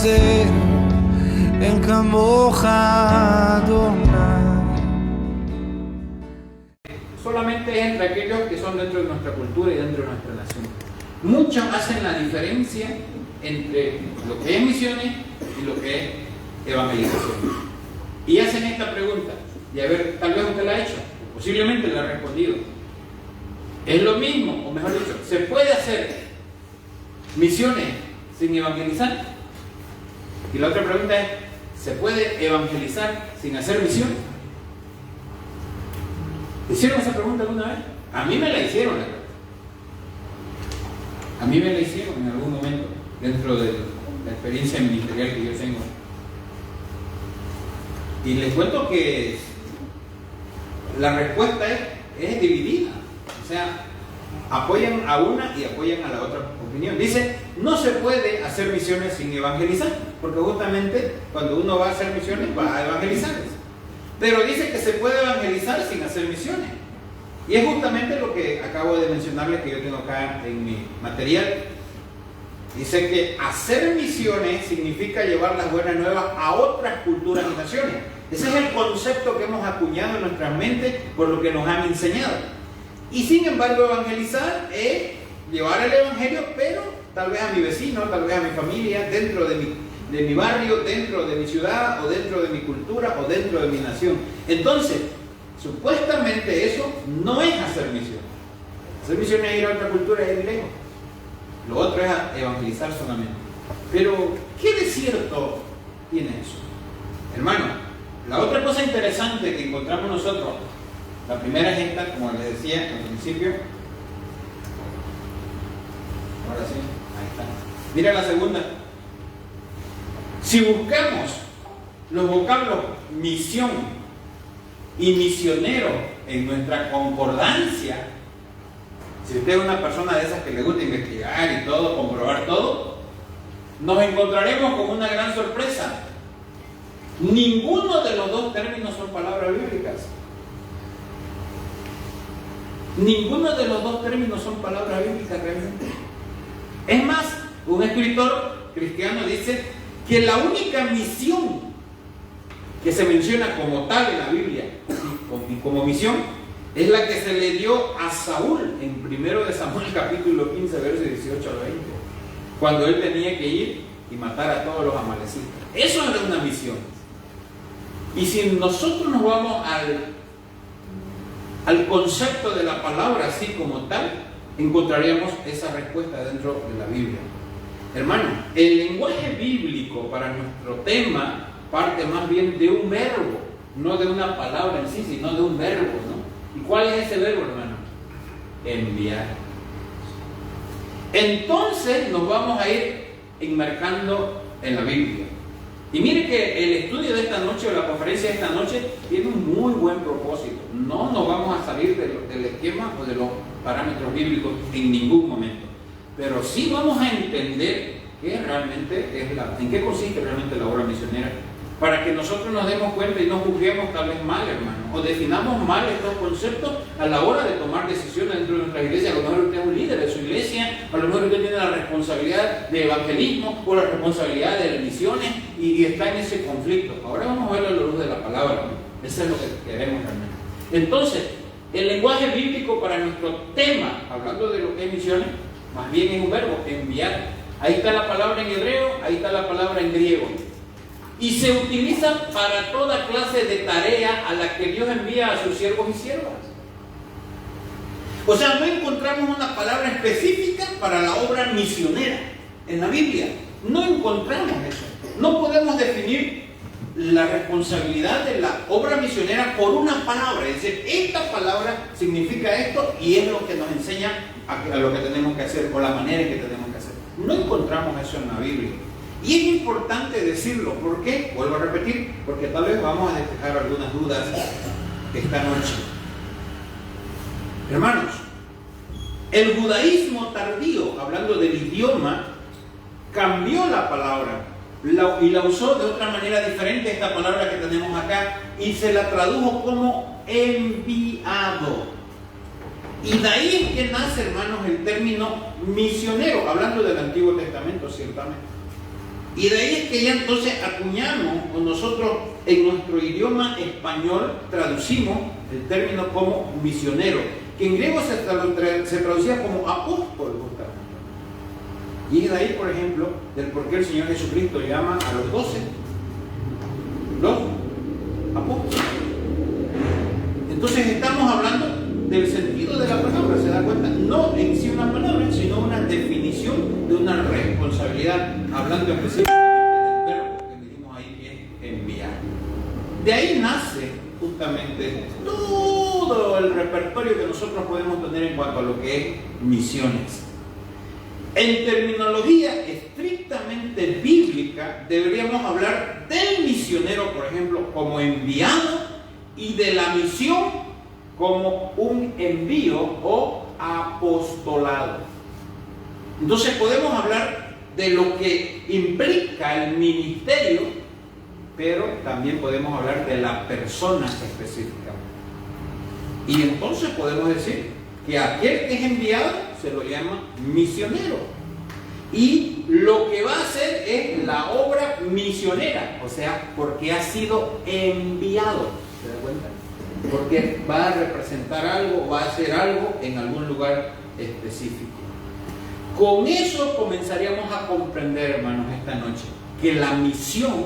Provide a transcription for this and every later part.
חסר, אין כמוך אדוני. Solamente es entre aquellos que son dentro de nuestra cultura y dentro de nuestra nación. Muchos hacen la diferencia entre lo que es misiones y lo que es evangelización. Y hacen esta pregunta, y a ver, tal vez usted la ha hecho, posiblemente la ha respondido. ¿Es lo mismo, o mejor dicho, se puede hacer misiones sin evangelizar? Y la otra pregunta es, ¿se puede evangelizar sin hacer misión? ¿Hicieron esa pregunta alguna vez? A mí me la hicieron, la verdad. A mí me la hicieron en algún momento, dentro de la experiencia ministerial que yo tengo. Y les cuento que la respuesta es dividida. O sea, apoyan a una y apoyan a la otra opinión. Dice, no se puede hacer misiones sin evangelizar, porque justamente cuando uno va a hacer misiones va a evangelizar. Pero dice que se puede evangelizar sin hacer misiones. Y es justamente lo que acabo de mencionarles, que yo tengo acá en mi material. Dice que hacer misiones significa llevar las buenas nuevas a otras culturas y naciones. Ese es el concepto que hemos acuñado en nuestra mente por lo que nos han enseñado. Y sin embargo, evangelizar es llevar el evangelio, pero tal vez a mi vecino, tal vez a mi familia, dentro de mi barrio, dentro de mi ciudad, o dentro de mi cultura, o dentro de mi nación. Entonces, supuestamente eso no es hacer misión. Hacer misión es ir a otra cultura y ir lejos. Lo otro es evangelizar solamente. Pero, ¿qué de cierto tiene eso? Hermano, la otra cosa interesante que encontramos nosotros, la primera es esta, como les decía al principio. Ahora sí, ahí está. Mira la segunda. Si buscamos los vocablos misión y misionero en nuestra concordancia, si usted es una persona de esas que le gusta investigar y todo, comprobar todo, nos encontraremos con una gran sorpresa. Ninguno de los dos términos son palabras bíblicas. Ninguno de los dos términos son palabras bíblicas realmente. Es más, un escritor cristiano dice que la única misión que se menciona como tal en la Biblia, como misión, es la que se le dio a Saúl en 1 de Samuel capítulo 15, versos 18 al 20, cuando él tenía que ir y matar a todos los amalecitas. Eso era una misión. Y si nosotros nos vamos al concepto de la palabra así como tal, encontraríamos esa respuesta dentro de la Biblia. Hermano, el lenguaje bíblico para nuestro tema parte más bien de un verbo, no de una palabra en sí, sino de un verbo, ¿no? ¿Y cuál es ese verbo, hermano? Enviar. Entonces nos vamos a ir enmarcando en la Biblia. Y mire que el estudio de esta noche, o la conferencia de esta noche, tiene un muy buen propósito. No nos vamos a salir del esquema o de los parámetros bíblicos en ningún momento. Pero sí vamos a entender qué realmente en qué consiste realmente la obra misionera, para que nosotros nos demos cuenta y no juzguemos tal vez mal, hermano, o definamos mal estos conceptos a la hora de tomar decisiones dentro de nuestra iglesia. A lo mejor usted es un líder de su iglesia, a lo mejor usted tiene la responsabilidad de evangelismo o la responsabilidad de misiones y está en ese conflicto. Ahora vamos a ver a la luz de la palabra, ¿no? Eso es lo que queremos realmente. Entonces, el lenguaje bíblico para nuestro tema, hablando de lo que es misiones, más bien es un verbo, enviar. Ahí está la palabra en hebreo, ahí está la palabra en griego. Y se utiliza para toda clase de tarea a la que Dios envía a sus siervos y siervas. O sea, no encontramos una palabra específica para la obra misionera en la Biblia. No encontramos eso. No podemos definir la responsabilidad de la obra misionera por una palabra. Es decir, esta palabra significa esto y es lo que nos enseña a lo que tenemos que hacer o la manera en que tenemos que hacer. No encontramos eso en la Biblia. Y es importante decirlo. ¿Por qué? Vuelvo a repetir, porque tal vez vamos a despejar algunas dudas esta noche. Hermanos, el judaísmo tardío, hablando del idioma, cambió la palabra y la usó de otra manera diferente, esta palabra que tenemos acá, y se la tradujo como enviado. Y de ahí es que nace, hermanos, el término misionero, hablando del Antiguo Testamento, ciertamente. Y de ahí es que ya entonces acuñamos, o nosotros en nuestro idioma español traducimos el término como misionero, que en griego se traducía como apóstol justamente. Y es de ahí, por ejemplo, del por qué el Señor Jesucristo llama a los 12 los apóstoles. Entonces estamos hablando del sentido de la palabra, ¿se da cuenta? No en sí una palabra, sino una definición de una responsabilidad, hablando específicamente del verbo que medimos ahí, que es enviar. De ahí nace justamente todo el repertorio que nosotros podemos tener en cuanto a lo que es misiones. En terminología estrictamente bíblica, deberíamos hablar del misionero, por ejemplo, como enviado, y de la misión como un envío o apostolado. Entonces podemos hablar de lo que implica el ministerio, pero también podemos hablar de la persona específica. Y entonces podemos decir que aquel que es enviado se lo llama misionero. Y lo que va a hacer es la obra misionera, o sea, porque ha sido enviado. ¿Se da cuenta? Porque va a representar algo, va a hacer algo en algún lugar específico. Con eso comenzaríamos a comprender, hermanos, esta noche, que la misión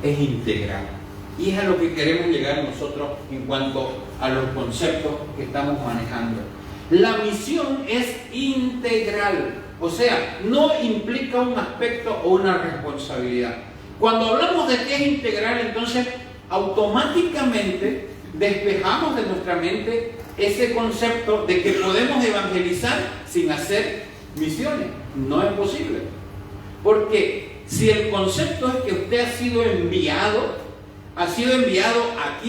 es integral. Y es a lo que queremos llegar nosotros en cuanto a los conceptos que estamos manejando. La misión es integral, o sea, no implica un aspecto o una responsabilidad. Cuando hablamos de que es integral, entonces automáticamente despejamos de nuestra mente ese concepto de que podemos evangelizar sin hacer misiones. No es posible. Porque si el concepto es que usted ha sido enviado aquí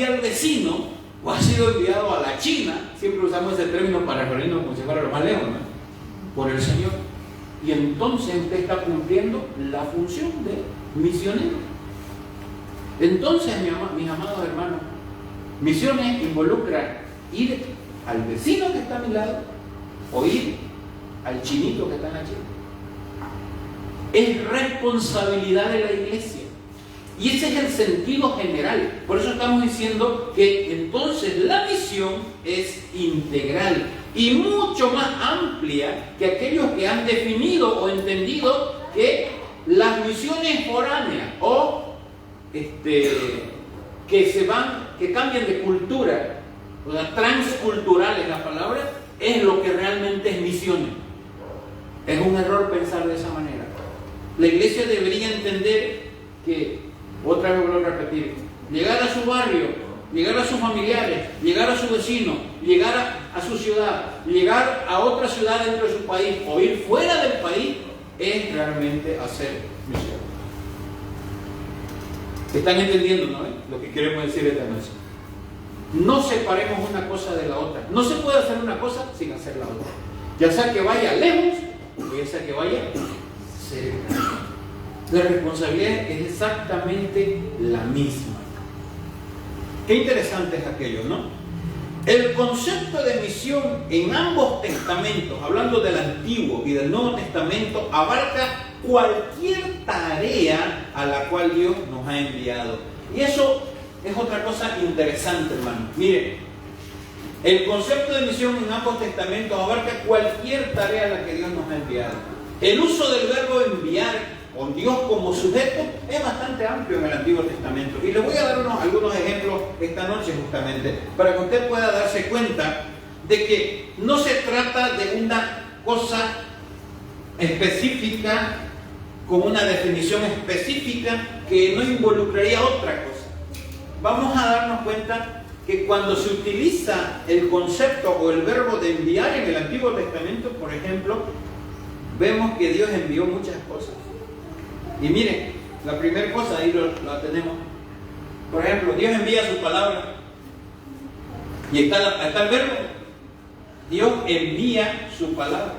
al vecino, o ha sido enviado a la China, siempre usamos ese término para referirnos como si fuera lo más lejos, ¿no? Por el Señor. Y entonces usted está cumpliendo la función de misionero. Entonces, mis amados hermanos, misiones involucra ir al vecino que está a mi lado o ir al chinito que está en la China. Es responsabilidad de la iglesia. Y ese es el sentido general. Por eso estamos diciendo que entonces la misión es integral y mucho más amplia que aquellos que han definido o entendido que las misiones foráneas o que cambian de cultura, o sea, transcultural es la palabra, es lo que realmente es misiones. Es un error pensar de esa manera. La iglesia debería entender que, otra vez vuelvo a repetir, llegar a su barrio, llegar a sus familiares, llegar a su vecino, llegar a su ciudad, llegar a otra ciudad dentro de su país o ir fuera del país, es realmente hacer misión. ¿Están entendiendo, no? Lo que queremos decir esta noche? No separemos una cosa de la otra. No se puede hacer una cosa sin hacer la otra. Ya sea que vaya lejos o ya sea que vaya cerca. La responsabilidad es exactamente la misma. Qué interesante es aquello, ¿no? El concepto de misión en ambos testamentos, hablando del Antiguo y del Nuevo Testamento, abarca cualquier tarea a la cual Dios nos ha enviado. Y eso es otra cosa interesante, hermano. Mire, el concepto de misión en ambos testamentos abarca cualquier tarea a la que Dios nos ha enviado. El uso del verbo enviar con Dios como sujeto es bastante amplio en el Antiguo Testamento. Y les voy a dar algunos ejemplos esta noche justamente, para que usted pueda darse cuenta de que no se trata de una cosa específica, con una definición específica que no involucraría otra cosa. Vamos a darnos cuenta que cuando se utiliza el concepto o el verbo de enviar en el Antiguo Testamento, por ejemplo, vemos que Dios envió muchas cosas. Y miren, la primera cosa ahí la tenemos. Por ejemplo, Dios envía su palabra. Y está el verbo. Dios envía su palabra.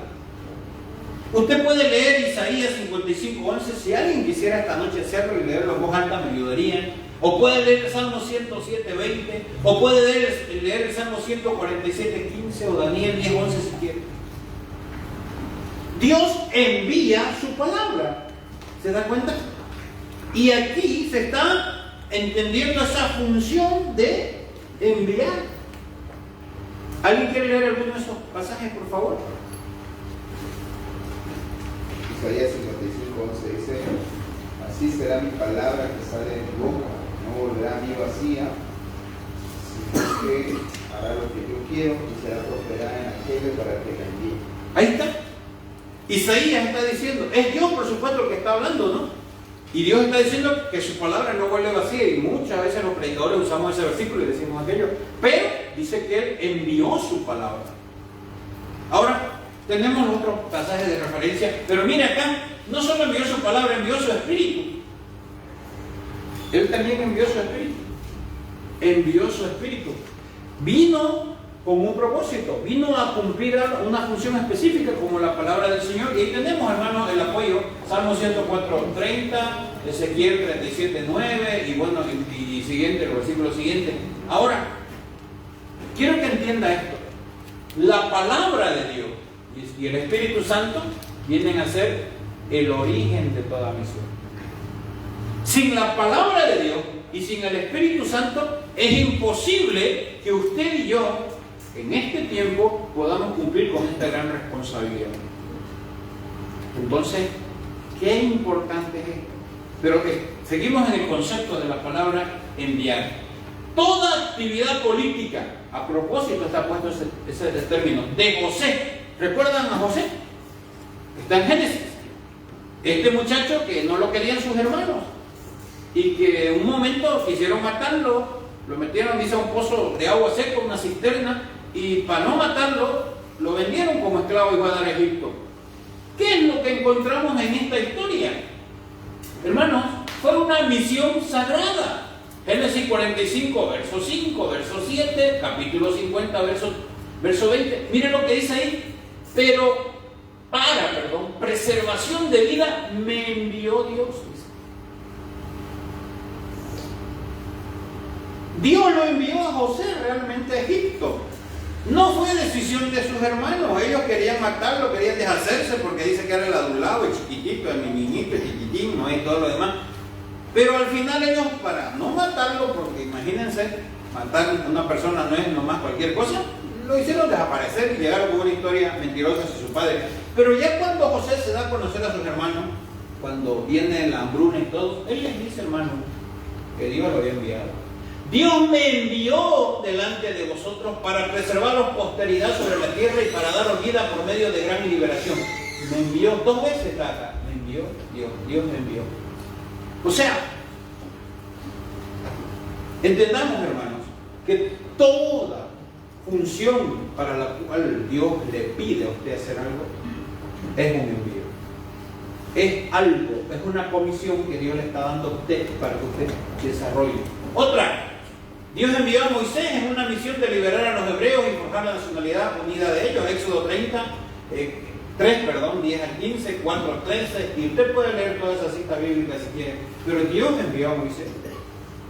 Usted puede leer Isaías 55:11. Si alguien quisiera esta noche hacerlo y leerlo en voz alta, me ayudaría. O puede leer el Salmo 107:20. O puede leer el Salmo 147:15 o Daniel 10:11 si quiere. Dios envía su palabra. ¿Se da cuenta? Y aquí se está entendiendo esa función de enviar. ¿Alguien quiere leer alguno de esos pasajes, por favor? Isaías 55:11 dice: así será mi palabra que sale de mi boca, no volverá a mí vacía, sino que hará lo que yo quiero y será prosperada en aquello para que la envíe. Ahí está. Isaías está diciendo, es Dios por supuesto el que está hablando, ¿no? Y Dios está diciendo que su palabra no vuelve vacía, y muchas veces los predicadores usamos ese versículo y decimos aquello, pero dice que Él envió su palabra. Ahora, tenemos otros pasajes de referencia, pero mire acá, no solo envió su palabra, envió su espíritu. Él también envió su espíritu. Envió su espíritu. Vino con un propósito, vino a cumplir una función específica como la palabra del Señor. Y ahí tenemos, hermanos, el apoyo: Salmo 104:30, Ezequiel 37:9 y bueno, y siguiente, el versículo siguiente. Ahora, quiero que entienda esto: la palabra de Dios y el Espíritu Santo vienen a ser el origen de toda misión. Sin la palabra de Dios y sin el Espíritu Santo es imposible que usted y yo en este tiempo podamos cumplir con esta gran responsabilidad. Entonces, qué importante es esto. Pero seguimos en el concepto de la palabra enviar. Toda actividad política, a propósito está puesto ese término, de José. ¿Recuerdan a José? Está en Génesis. Este muchacho que no lo querían sus hermanos y que en un momento quisieron matarlo, lo metieron, dice, a un pozo de agua seca, una cisterna, y para no matarlo, lo vendieron como esclavo y fue a dar a Egipto. ¿Qué es lo que encontramos en esta historia? Hermanos, fue una misión sagrada. Génesis 45, verso 5, verso 7, capítulo 50, verso 20. Miren lo que dice ahí. Pero para preservación de vida me envió Dios. Dios lo envió a José realmente a Egipto. No fue decisión de sus hermanos. Ellos querían matarlo, querían deshacerse porque dice que era el adulado, el chiquitito, el niñito, el chiquitín, no y todo lo demás. Pero al final ellos, para no matarlo, porque imagínense, matar a una persona no es nomás cualquier cosa, lo hicieron desaparecer y llegaron con una historia mentirosa hacia su padre. Pero ya cuando José se da a conocer a sus hermanos, cuando viene la hambruna y todo, él les dice, hermano, que Dios lo había enviado. Dios me envió delante de vosotros para preservaros posteridad sobre la tierra y para daros vida por medio de gran liberación. Me envió 2 veces, está acá. Me envió Dios me envió. O sea, entendamos, hermanos, que toda función para la cual Dios le pide a usted hacer algo es un envío. Es algo, es una comisión que Dios le está dando a usted para que usted desarrolle. Otra, Dios envió a Moisés en una misión de liberar a los hebreos y forjar la nacionalidad unida de ellos. Éxodo 3, 10 al 15, 4 al 13, y usted puede leer toda esa cita bíblica si quiere. Pero Dios envió a Moisés.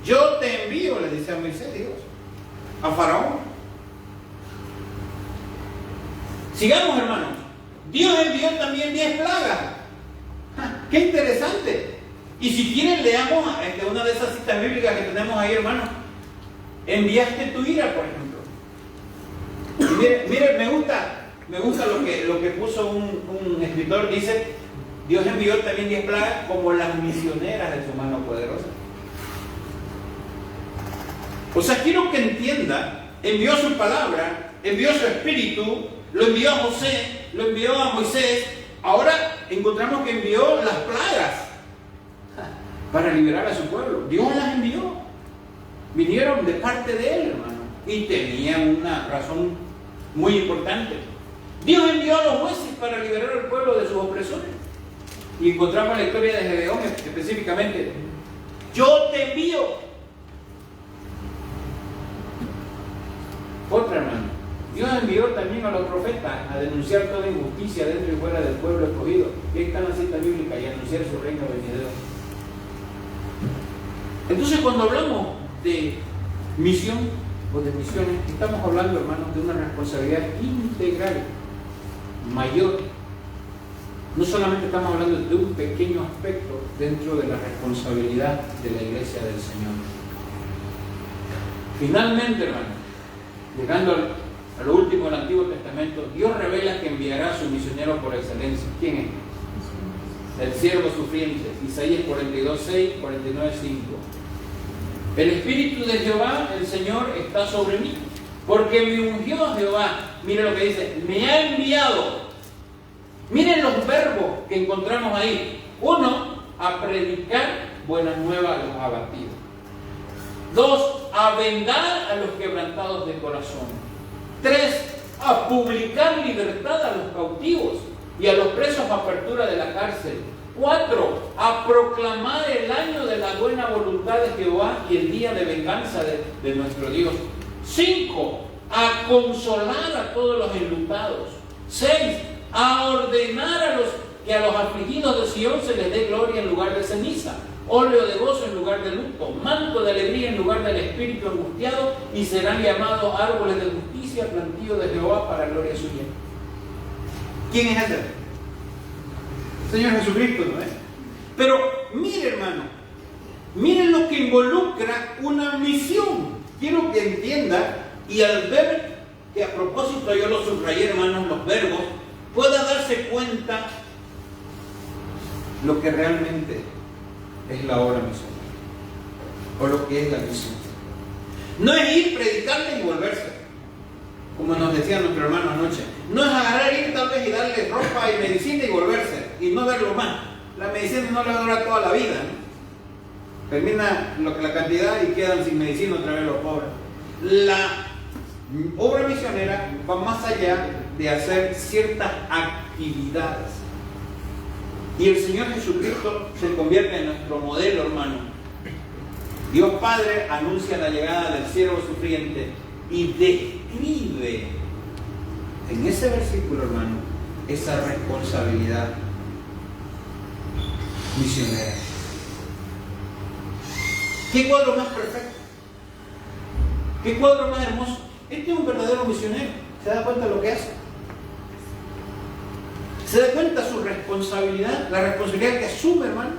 Yo te envío, le dice a Moisés Dios, a Faraón. Sigamos, hermanos. Dios envió también 10 plagas. ¡Qué interesante! Y si quieren, leamos una de esas citas bíblicas que tenemos ahí, hermanos. Enviaste tu ira, por ejemplo. Y mire, me gusta lo que puso un escritor. Dice, Dios envió también 10 plagas como las misioneras de su mano poderosa. O sea, quiero que entienda, envió su palabra, envió su espíritu, lo envió a José, lo envió a Moisés. Ahora encontramos que envió las plagas para liberar a su pueblo. Dios las envió. Vinieron de parte de Él, hermano, y tenían una razón muy importante. Dios envió a los jueces para liberar al pueblo de sus opresores. Y encontramos la historia de Gedeón específicamente. Yo te envío. Otra, hermano. Dios envió también a los profetas a denunciar toda injusticia dentro y fuera del pueblo escogido. Y ahí está la cita bíblica, y anunciar su reino venidero. Entonces, cuando hablamos de misión o de misiones, estamos hablando, hermanos, de una responsabilidad integral, mayor, No solamente estamos hablando de un pequeño aspecto dentro de la responsabilidad de la iglesia del Señor. Finalmente, hermano, llegando a lo último del Antiguo Testamento, Dios revela que enviará a su misionero por excelencia. ¿Quién es? El siervo sufriente. Isaías 42:6, 49:5. El Espíritu de Jehová, el Señor, está sobre mí, porque me ungió Jehová. Mire lo que dice, me ha enviado. Miren los verbos que encontramos ahí. 1, a predicar buenas nuevas a los abatidos. 2, a vendar a los quebrantados de corazón. 3, a publicar libertad a los cautivos y a los presos apertura de la cárcel. 4, a proclamar el año de la buena voluntad de Jehová y el día de venganza de nuestro Dios. 5, a consolar a todos los enlutados. 6, a ordenar que a los afligidos de Sion se les dé gloria en lugar de ceniza, óleo de gozo en lugar de luto, manto de alegría en lugar del espíritu angustiado, y serán llamados árboles de justicia, plantío de Jehová para gloria suya. ¿Quién es ese? Señor Jesucristo, ¿no es? Pero mire, hermano, miren lo que involucra una misión. Quiero que entienda, y al ver que a propósito yo lo subrayé, hermanos, los verbos, pueda darse cuenta lo que realmente es la obra misionera, o lo que es la misión. No es ir, predicarles y volverse, como nos decía nuestro hermano anoche. No es agarrar, ir tal vez y darle ropa y medicina y volverse, y no verlo más. La medicina no le va a durar toda la vida, ¿no? Termina la cantidad y quedan sin medicina otra vez los pobres. La obra misionera va más allá de hacer ciertas actividades. Y el Señor Jesucristo se convierte en nuestro modelo, hermano. Dios Padre anuncia la llegada del siervo sufriente y describe en ese versículo, hermano, esa responsabilidad misionera. ¿Qué cuadro más perfecto? ¿Qué cuadro más hermoso? Este es un verdadero misionero. ¿Se da cuenta de lo que hace? ¿Se da cuenta su responsabilidad? La responsabilidad que asume, hermano.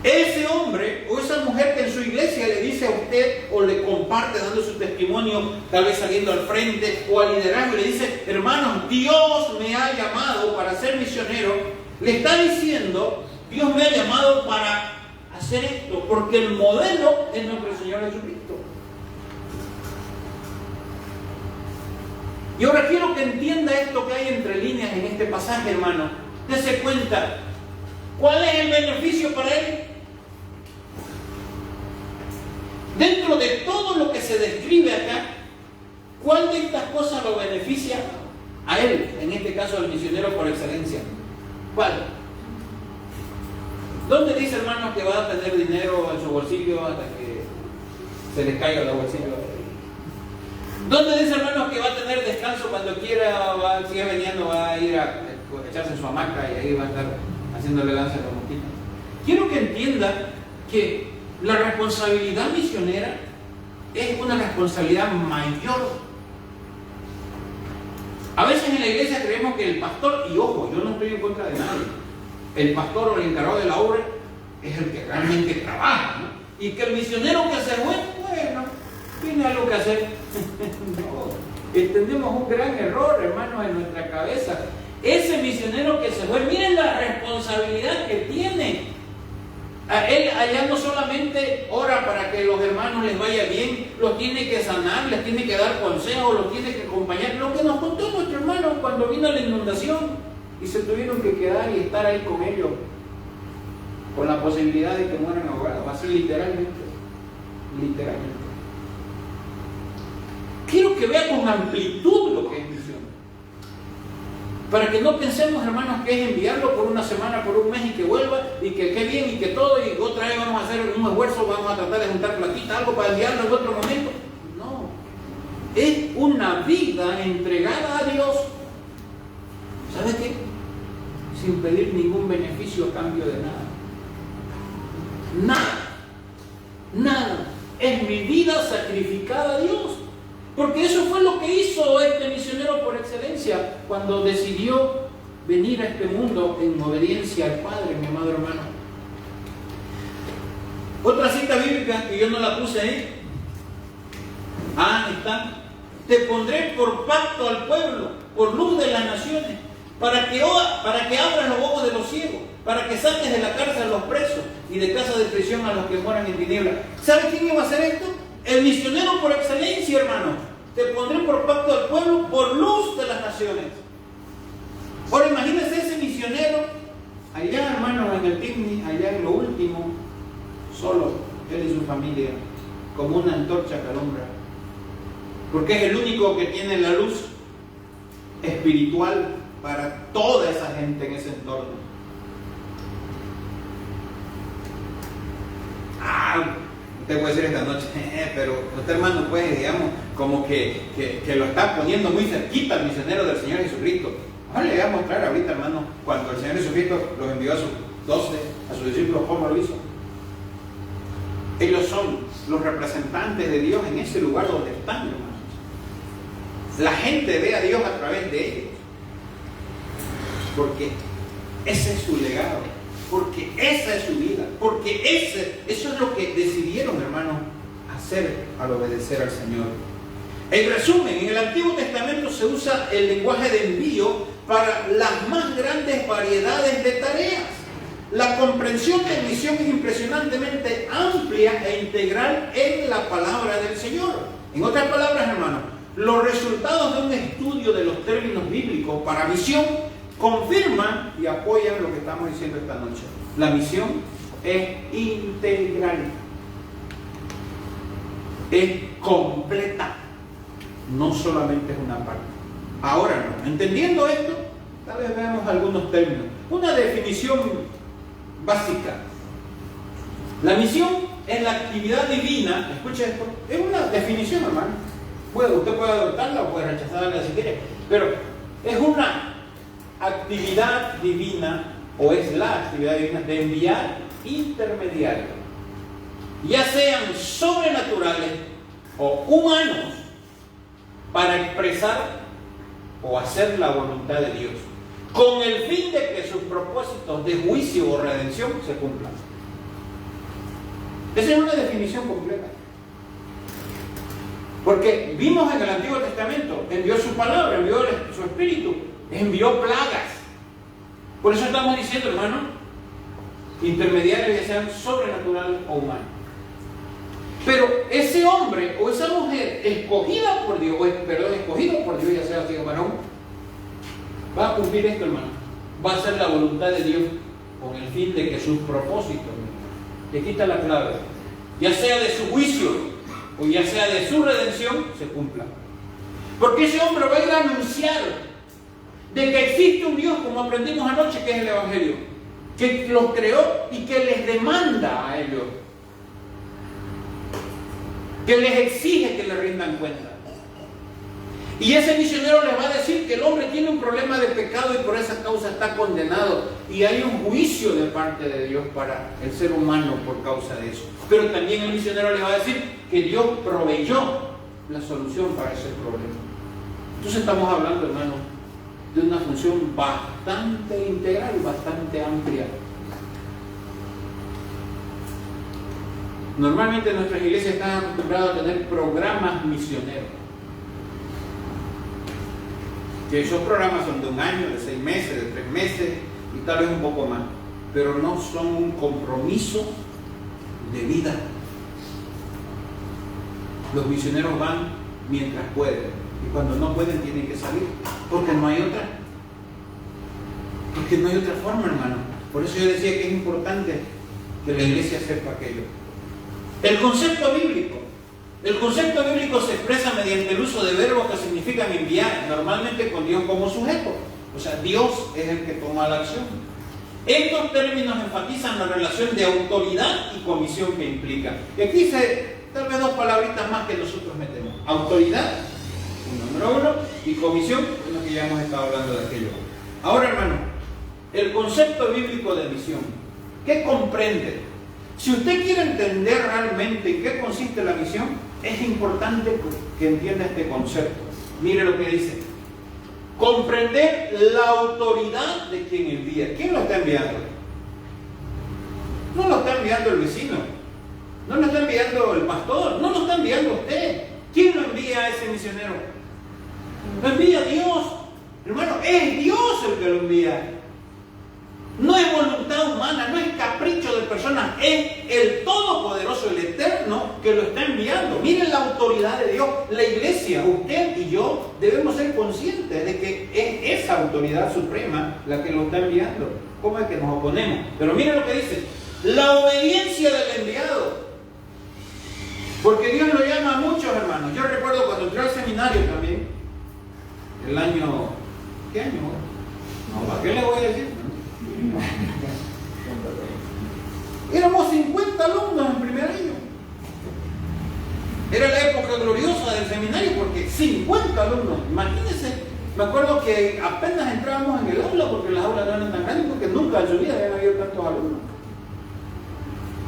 Ese hombre o esa mujer que en su iglesia le dice a usted o le comparte dando su testimonio, tal vez saliendo al frente o al liderazgo, y le dice, hermanos, Dios me ha llamado para ser misionero, le está diciendo, Dios me ha llamado para hacer esto, porque el modelo es nuestro Señor Jesucristo. Y ahora quiero que entienda esto que hay entre líneas en este pasaje, hermano. Dese cuenta, ¿cuál es el beneficio para él? Dentro de todo lo que se describe acá, ¿cuál de estas cosas lo beneficia a él? En este caso, al misionero por excelencia. ¿Cuál? ¿Dónde dice, hermano, que va a tener dinero en su bolsillo hasta que se le caiga el bolsillo? ¿Dónde dice, hermano, que va a tener descanso cuando quiera, sigue veniendo, va a ir a echarse en su hamaca y ahí va a estar haciéndole danza a los mosquitos? Quiero que entienda que la responsabilidad misionera es una responsabilidad mayor. A veces en la iglesia creemos que el pastor, y ojo, yo no estoy en contra de nadie, el pastor o el encargado de la obra es el que realmente trabaja, ¿no? Y que el misionero que se fue, bueno, tiene algo que hacer. No, entendemos un gran error, hermanos, en nuestra cabeza. Ese misionero que se fue, miren la responsabilidad que tiene. Él allá no solamente ora para que los hermanos les vaya bien, los tiene que sanar, les tiene que dar consejos, los tiene que acompañar. Lo que nos contó nuestro hermano cuando vino la inundación y se tuvieron que quedar y estar ahí con ellos, con la posibilidad de que mueran ahogados, así literalmente. Quiero que vea con amplitud lo que es misión. Para que no pensemos, hermanos, que es enviarlo por una semana, por un mes y que vuelva y que qué bien y que todo, y otra vez vamos a hacer un esfuerzo, vamos a tratar de juntar platita, algo para enviarlo en otro momento. No. Es una vida entregada a Dios. ¿Sabe qué? Sin pedir ningún beneficio a cambio de nada. Nada. Es mi vida sacrificada a Dios. Porque eso fue lo que hizo este misionero por excelencia. cuando decidió venir a este mundo en obediencia al Padre, mi amado hermano. Otra cita bíblica que yo no la puse ahí. Está. Te pondré por pacto al pueblo, por luz de las naciones, para que abras los ojos de los ciegos, para que saques de la cárcel a los presos y de casa de prisión a los que moran en tinieblas. ¿Sabe quién iba a hacer esto? El misionero por excelencia, hermano. Te pondré por pacto al pueblo, por luz de las naciones. Ahora imagínese ese misionero allá, hermano, en el Timni, allá en lo último, solo, él y su familia, como una antorcha que alumbra. Porque es el único que tiene la luz espiritual para toda esa gente en ese entorno. Usted puede decir esta noche, pero usted, hermano, pues, digamos, como que lo está poniendo muy cerquita al misionero del Señor Jesucristo. Ahora le voy a mostrar ahorita, hermano, cuando el Señor Jesucristo los envió a sus 12, a sus discípulos, cómo lo hizo. Ellos son los representantes de Dios en ese lugar donde están, hermanos. La gente ve a Dios a través de ellos. Porque ese es su legado. Porque esa es su vida. Porque eso es lo que decidieron, hermano, hacer al obedecer al Señor. En resumen, en el Antiguo Testamento se usa el lenguaje de envío para las más grandes variedades de tareas. La comprensión de misión es impresionantemente amplia e integral en la palabra del Señor. En otras palabras, hermano, los resultados de un estudio de los términos bíblicos para misión confirman y apoyan lo que estamos diciendo esta noche. La misión es integral, es completa, no solamente es una parte. Ahora no, entendiendo esto, tal vez veamos algunos términos. Una definición básica. La misión es la actividad divina, escuche esto, es una definición, hermano. Usted puede adoptarla o puede rechazarla si quiere, pero es una actividad divina, o es la actividad divina de enviar intermediarios, ya sean sobrenaturales o humanos, para expresar o hacer la voluntad de Dios, con el fin de que sus propósitos de juicio o redención se cumplan. Esa es una definición completa. Porque vimos en el Antiguo Testamento, envió su palabra, envió su espíritu, envió plagas. Por eso estamos diciendo, hermano, intermediarios ya sean sobrenaturales o humanos. Pero ese hombre o esa mujer escogida por Dios, escogido por Dios, ya sea así o varón, va a cumplir esto, hermano. Va a hacer la voluntad de Dios con el fin de que sus propósitos, le quita la clave, ya sea de su juicio o ya sea de su redención, se cumpla. Porque ese hombre va a ir a anunciar de que existe un Dios, como aprendimos anoche, que es el Evangelio, que los creó y que les demanda a ellos, que les exige que le rindan cuenta. Y ese misionero les va a decir que el hombre tiene un problema de pecado y por esa causa está condenado, y hay un juicio de parte de Dios para el ser humano por causa de eso. Pero también el misionero les va a decir que Dios proveyó la solución para ese problema. Entonces estamos hablando, hermano, de una función bastante integral, bastante amplia. Normalmente nuestras iglesias están acostumbradas a tener programas misioneros, que esos programas son de 1 año, de 6 meses, de 3 meses y tal vez un poco más, pero no son un compromiso de vida. Los misioneros van mientras pueden, y cuando no pueden tienen que salir, porque no hay otra. Porque no hay otra forma, hermano. Por eso yo decía que es importante que la iglesia sepa aquello. El concepto bíblico se expresa mediante el uso de verbos que significan enviar, normalmente con Dios como sujeto. O sea, Dios es el que toma la acción. Estos términos enfatizan la relación de autoridad y comisión que implica. Y aquí dice tal vez 2 palabritas más que nosotros metemos. Autoridad, número 1, y comisión, es lo que ya hemos estado hablando de aquello. Ahora, hermano, el concepto bíblico de misión, ¿qué comprende? Si usted quiere entender realmente en qué consiste la misión, es importante que entienda este concepto. Mire lo que dice: comprender comprender la autoridad de quien envía. ¿Quién lo está enviando? No lo está enviando el vecino, no lo está enviando el pastor, no lo está enviando usted. ¿Quién lo envía a ese misionero? Lo envía Dios. Hermano, es Dios el que lo envía. No es voluntad humana, no es capricho de personas, es el Todopoderoso, el Eterno, que lo está enviando. Miren la autoridad de Dios. La iglesia, usted y yo, debemos ser conscientes de que es esa autoridad suprema la que lo está enviando. ¿Cómo es que nos oponemos? Pero miren lo que dice: la obediencia del enviado. Porque Dios lo llama a muchos, hermanos. Yo recuerdo cuando entré al seminario también, el año... ¿Qué año? No, ¿para qué le voy a decir? Éramos 50 alumnos en primer año. Era la época gloriosa del seminario porque 50 alumnos, imagínense. Me acuerdo que apenas entrábamos en el aula porque las aulas no eran tan grandes, porque nunca en su vida habían habido tantos alumnos.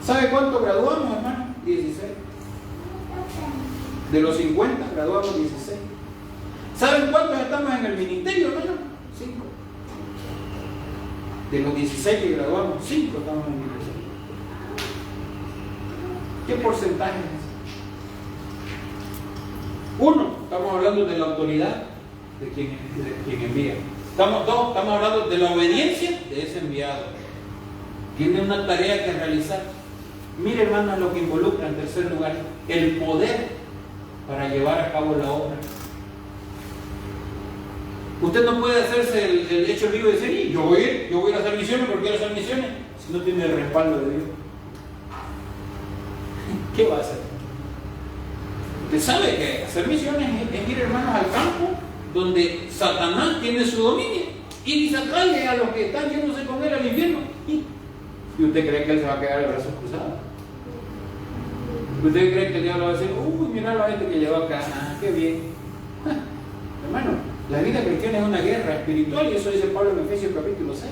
¿Sabe cuánto graduamos, hermano? 16. De los 50 graduamos 16. ¿Saben cuántos estamos en el ministerio, hermano? 5. De los 16 que graduamos, 5 estamos en el ministerio. ¿Qué porcentaje es? 1, estamos hablando de la autoridad de quien envía. 2, estamos hablando de la obediencia de ese enviado. Tiene una tarea que realizar. Mire, hermanos, lo que involucra, en tercer lugar, el poder para llevar a cabo la obra. Usted no puede hacerse el hecho vivo y decir: yo voy a ir a hacer misiones porque quiero hacer misiones, si no tiene el respaldo de Dios. ¿Qué va a hacer? Usted sabe que hacer misiones es ir, hermanos, al campo donde Satanás tiene su dominio y sacarle a los que están yéndose con él al infierno. ¿Y usted cree que él se va a quedar de brazos cruzados? ¿Usted cree que el diablo va a decir: uy, mira la gente que llegó acá, qué bien? Hermano, la vida cristiana es una guerra espiritual, y eso dice Pablo en Efesios capítulo 6,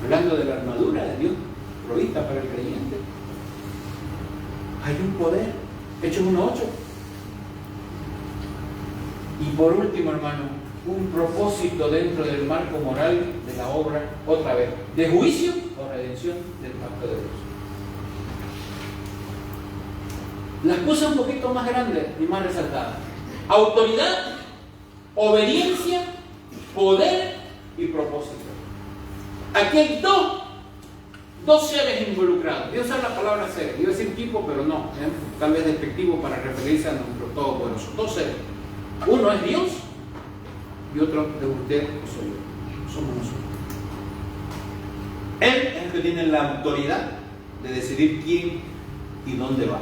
hablando de la armadura de Dios provista para el creyente. Hay un poder. Hechos 1:8. Y por último, hermano, un propósito dentro del marco moral de la obra, otra vez, de juicio o redención del pacto de Dios. Las cosas un poquito más grandes y más resaltadas: autoridad, obediencia, poder y propósito. Aquí hay dos seres involucrados. Voy a usar la palabra ser, iba a decir tipo, pero no, tal vez despectivo para referirse a nuestro Todopoderoso. 2 seres. Uno es Dios y otro de usted o soy yo. Somos nosotros. Él es el que tiene la autoridad de decidir quién y dónde va.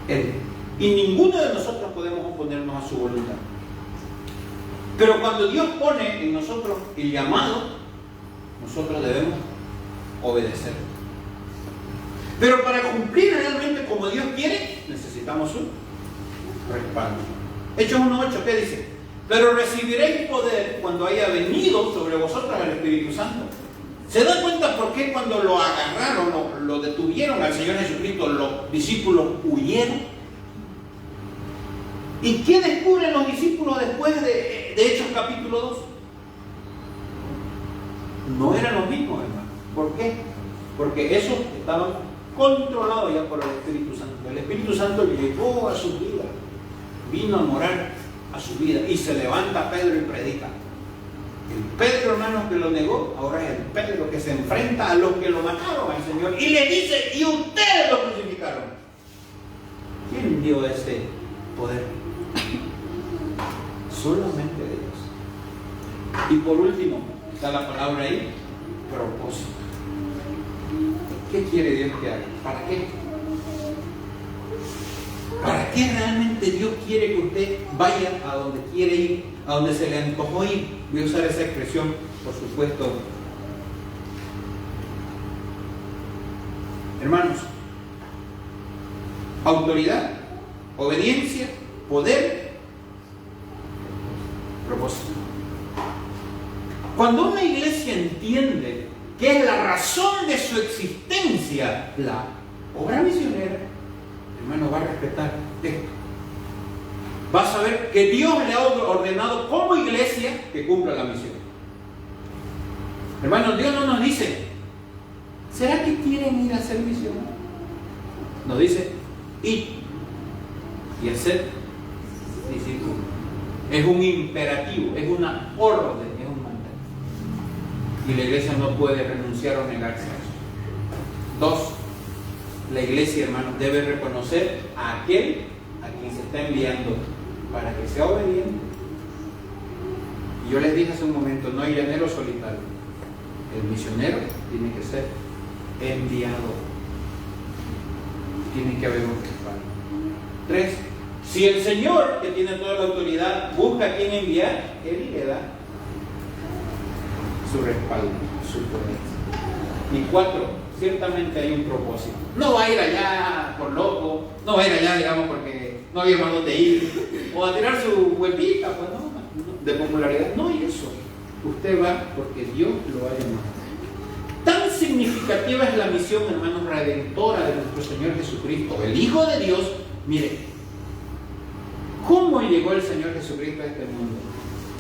Él. Y ninguno de nosotros podemos oponernos a su voluntad. Pero cuando Dios pone en nosotros el llamado, nosotros debemos obedecer. Pero para cumplir realmente como Dios quiere, necesitamos un respaldo. Hechos 1:8, ¿qué dice? Pero recibiréis poder cuando haya venido sobre vosotros el Espíritu Santo. ¿Se da cuenta por qué cuando lo agarraron, lo detuvieron al Señor Jesucristo, los discípulos huyeron? ¿Y qué descubren los discípulos después de Hechos capítulo 2? No eran los mismos, hermano. ¿Por qué? Porque esos estaban controlados ya por el Espíritu Santo. El Espíritu Santo llegó a su vida, vino a morar a su vida, y se levanta Pedro y predica. El Pedro, hermanos, que lo negó, ahora es el Pedro que se enfrenta a los que lo mataron al Señor y le dice: y ustedes lo crucificaron. ¿Quién dio ese poder? Solamente Dios. Y por último, está la palabra ahí: propósito. ¿Qué quiere Dios que haga? ¿Para qué? ¿Para qué realmente Dios quiere que usted vaya a donde quiere ir, a donde se le antojó ir? Voy a usar esa expresión, por supuesto. Hermanos, autoridad, obediencia, poder, propósito. Cuando una iglesia entiende que es la razón de su existencia la obra misionera, hermano, va a respetar esto. Va a saber que Dios le ha ordenado como iglesia iglesia que cumpla la misión. Hermanos, Dios no nos dice, ¿será que quieren ir a hacer misión? Nos dice, id y hacer discípulos. Es un imperativo, es una orden, es un mandato. Y la iglesia no puede renunciar o negarse a eso. 2, la iglesia, hermanos, debe reconocer a aquel a quien se está enviando para que sea obediente. Y yo les dije hace un momento, no hay llanero solitario. El misionero tiene que ser enviado. Tiene que haber un respaldo. 3, si el Señor, que tiene toda la autoridad, busca a quien enviar, Él le da su respaldo, su poder. Y 4, ciertamente hay un propósito. No va a ir allá por loco, no va a ir allá, digamos, porque no había más dónde ir, o a tirar su vueltita, pues no, de popularidad. No es eso. Usted va porque Dios lo ha llamado. Tan significativa es la misión, hermanos, redentora de nuestro Señor Jesucristo, el Hijo de Dios. Mire, ¿cómo llegó el Señor Jesucristo a este mundo?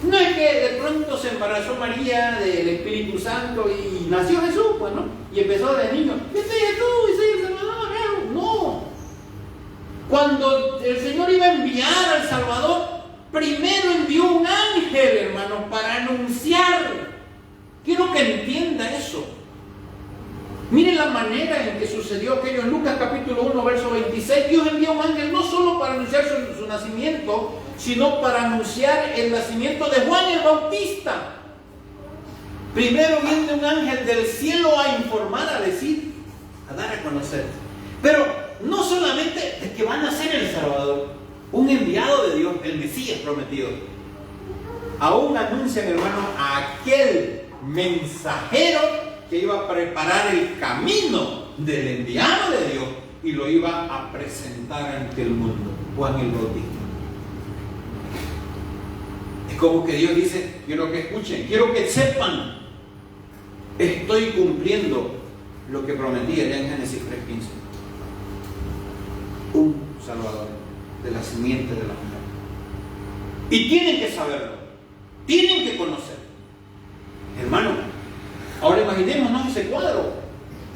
No es que de pronto se embarazó María del Espíritu Santo y nació Jesús, pues no, y empezó de niño, yo soy Jesús y soy el Salvador. No. Cuando el Señor iba a enviar al Salvador, primero envió un ángel, hermanos, para anunciar. Quiero que entienda eso. Miren la manera en que sucedió aquello en Lucas capítulo 1, verso 26. Dios envió un ángel no solo para anunciar su nacimiento, sino para anunciar el nacimiento de Juan el Bautista. Primero viene un ángel del cielo a informar, a decir, a dar a conocer. Pero no solamente de que va a nacer el Salvador, un enviado de Dios, el Mesías prometido. Aún anuncian, hermanos, a aquel mensajero que iba a preparar el camino del enviado de Dios y lo iba a presentar ante el mundo, Juan el Bautista. Es como que Dios dice, quiero que escuchen, quiero que sepan, estoy cumpliendo lo que prometí allá en Génesis 3:15. Un Salvador de la simiente de la mujer. Y tienen que saberlo, tienen que conocer. Hermano, ahora imaginémonos ese cuadro,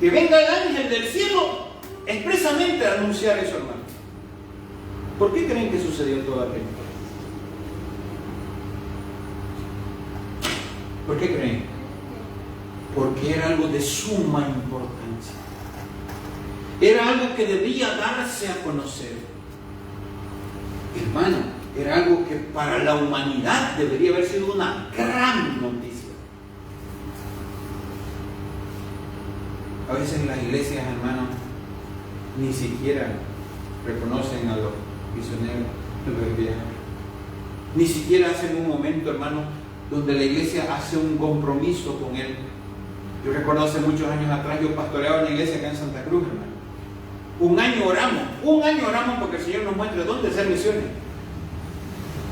que venga el ángel del cielo expresamente a anunciar eso, hermano. ¿Por qué creen que sucedió todo aquello? ¿Por qué creen? Porque era algo de suma importancia. Era algo que debía darse a conocer. Hermano, era algo que para la humanidad debería haber sido una gran noticia. A veces las iglesias, hermanos, ni siquiera reconocen a los misioneros, los enviados. Ni siquiera hacen un momento, hermano, donde la iglesia hace un compromiso con él. Yo recuerdo hace muchos años atrás, yo pastoreaba una iglesia acá en Santa Cruz, hermano. Un año oramos porque el Señor nos muestre dónde hacer misiones.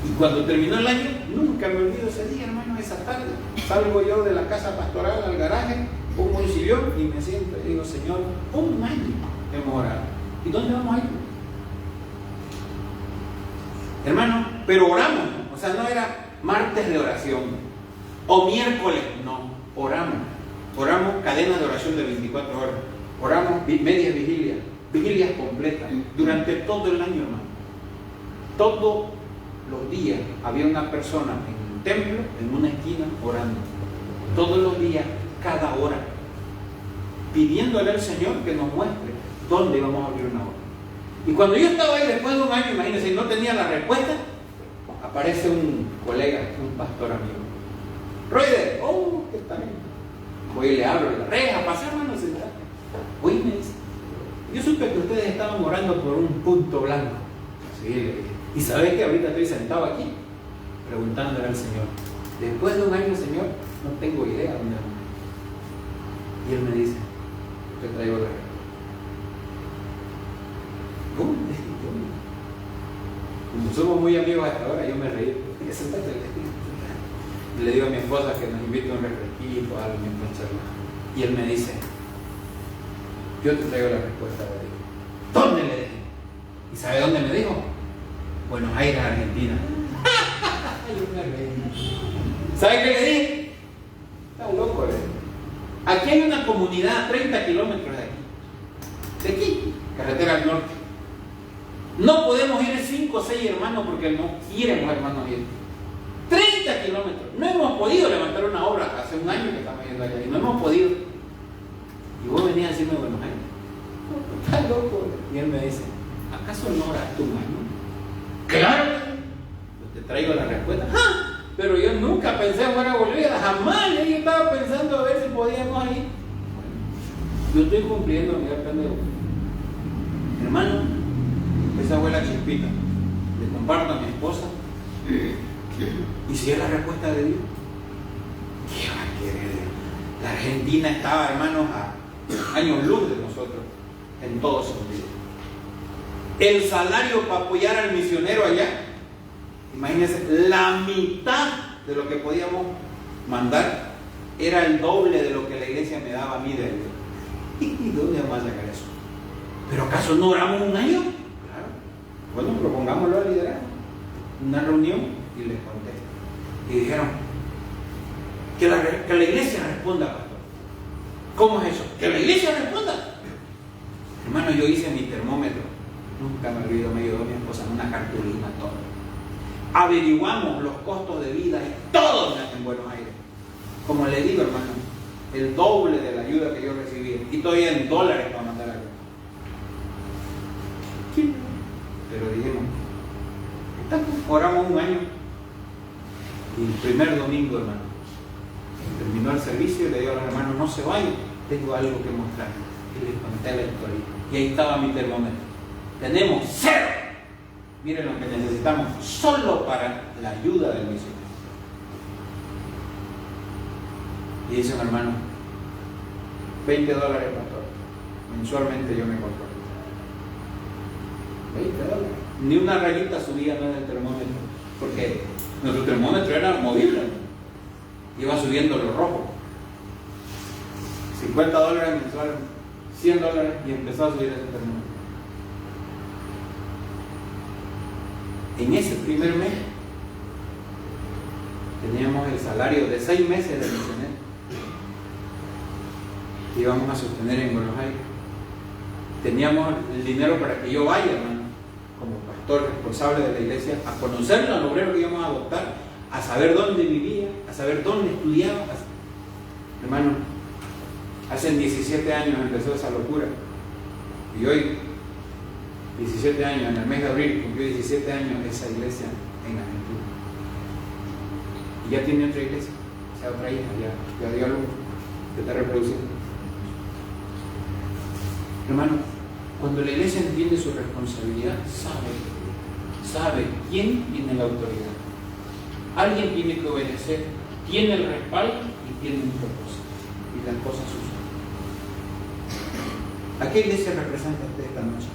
Y cuando terminó el año, nunca me olvido ese día, hermano, esa tarde. Salgo yo de la casa pastoral al garaje, pongo un sillón y me siento y digo, Señor, un año hemos orado. ¿Y dónde vamos a ir? Hermano, pero oramos, o sea, no era martes de oración o miércoles, no, oramos. Oramos cadenas de oración de 24 horas, oramos medias vigilias completas, durante todo el año, hermano. Todos los días había una persona en el templo, en una esquina, orando. Todos los días, cada hora, pidiéndole al Señor que nos muestre dónde íbamos a abrir una hora. Y cuando yo estaba ahí después de un año, imagínense, y no tenía la respuesta, aparece un colega, un pastor amigo. Roider, ¿qué tal? Voy y le abro la reja, pasa, hermano, sentar. Oye, me dice, yo supe que ustedes estaban orando por un punto blanco. Sí, le dije. Y sabes que ahorita estoy sentado aquí, preguntándole al Señor. Después de un año, Señor, no tengo idea dónde vamos. Y él me dice, te traigo la reja. ¿Cómo? Como somos muy amigos hasta ahora, yo me reí. Le digo a mi esposa que nos invite a un refresquito, algo mientras charlamos. Y él me dice, yo te traigo la respuesta de Dios. ¿Dónde le dije? ¿Y sabe dónde me dijo? Buenos Aires, Argentina. Yo me reí. ¿Sabe qué le dije? Está loco, Aquí hay una comunidad a 30 kilómetros de aquí. De aquí, carretera al norte. No podemos ir 5 o 6 hermanos porque no quieren los hermanos ir. 30 kilómetros. No hemos podido levantar una obra. Hace un año que estamos yendo allá y no hemos podido. Y vos venías a decirme, bueno, está loco. Y él me dice, ¿acaso no oras tu mano? Claro. Pues te traigo la respuesta. ¡Ah! Pero yo nunca pensé en fuera Bolivia, jamás. Yo estaba pensando a ver si podíamos ir. Bueno, yo estoy cumpliendo, mira, pendejo. Hermano, esa abuela Chispita, le comparto a mi esposa. Y si es la respuesta de Dios, ¿qué va a querer? La Argentina estaba, hermanos, a años luz de nosotros, en todo sentido. El salario para apoyar al misionero allá, imagínense, la mitad de lo que podíamos mandar era el doble de lo que la iglesia me daba a mí de ayuda. ¿Y dónde vamos a sacar eso? ¿Pero acaso no oramos un año? Claro. Bueno, propongámoslo al liderazgo. Una reunión y les conté. Y dijeron, que la iglesia responda, pastor. ¿Cómo es eso? Que la iglesia responda. Hermano, yo hice mi termómetro. Nunca me olvido, me ayudó mi esposa en una cartulina, todo. Averiguamos los costos de vida y todo en Buenos Aires. Como le digo, hermano, el doble de la ayuda que yo recibía. Y todavía en dólares para mandar algo. Sí. Pero dijimos, oramos un año. Y el primer domingo, hermano, terminó el servicio y le digo a los hermanos, no se vayan, tengo algo que mostrar. Y les conté la historia. Y ahí estaba mi termómetro. Tenemos 0. Miren lo que necesitamos solo para la ayuda del misionero. Y dice un hermano, $20, pastor. Mensualmente yo me compro. $20. Ni una rayita subía en el termómetro. Porque nuestro termómetro era movible. Iba subiendo lo rojo. $50 mensual, $100 y empezó a subir ese termómetro. En ese primer mes teníamos el salario de 6 meses de misionero que íbamos a sostener en Buenos Aires. Teníamos el dinero para que yo vaya, hermano, como pastor responsable de la iglesia, a conocer al obrero que íbamos a adoptar, a saber dónde vivía, a saber dónde estudiaba. Hermano, hace 17 años empezó esa locura y hoy 17 años, en el mes de abril cumplió 17 años esa iglesia en Argentina. Y ya tiene otra iglesia, o sea, otra hija, ya dio algo que está reproduciendo. Hermano, cuando la iglesia entiende su responsabilidad, sabe quién tiene la autoridad. Alguien tiene que obedecer, tiene el respaldo y tiene un propósito. Y las cosas suceden. ¿A qué iglesia representa usted esta noche?